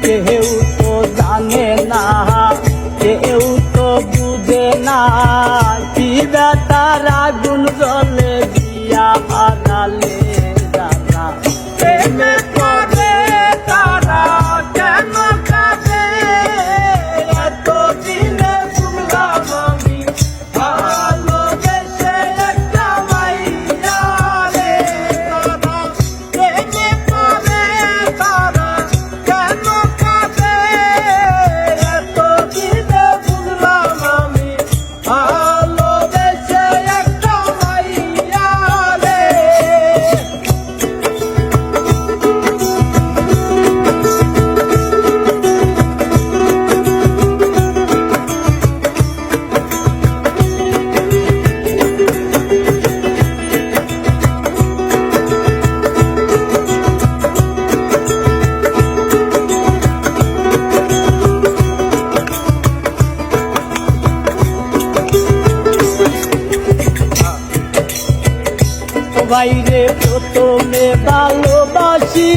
কেউ তো জানে না, কেউ তো বুঝে না, কি বেতার আগুন জ্বলে দিয়া হারালে জানা। প্রেমে পড়ে তারা কেন কাঁদে, এতদিনে বুঝলাম আমি ভালোবেসে একটা মাইয়া রে। প্রেমে পড়ে তারা কেন কাঁদে, এতদিনে বুঝলাম আমি ভালোবেসে একটা মাইয়া রে। বাইরে প্রথমে ভালোবাসি